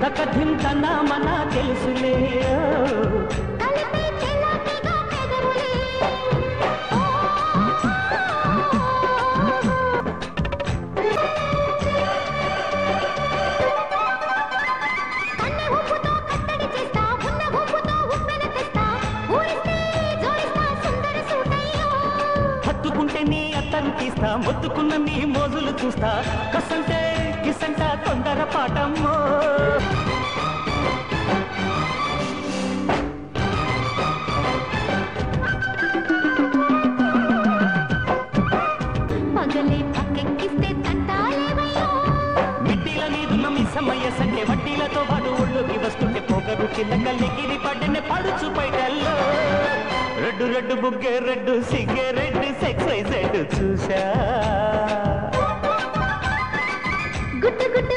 తకధిం తన మన తెలుసులే హత్తుకుంటే నీ అత్తరు తీస్తా మొత్తుకున్న నీ మోజులు చూస్తా కసంటే కిసంట తొందర పాటమ్మో మిట్టిల నీదున్న మీ సమయ సంటే వడ్డీలతో పాటు ఒళ్ళోకి వస్తుంటే పొగరు కింద కలిగిరి పడ్డనే పడుచు బయటల్లో రెడ్డు రెడ్డు బుగ్గే రెడ్డు సిగ్గే రెడ్డు సెక్సైజ్ చూసా గుట్టు గుట్టు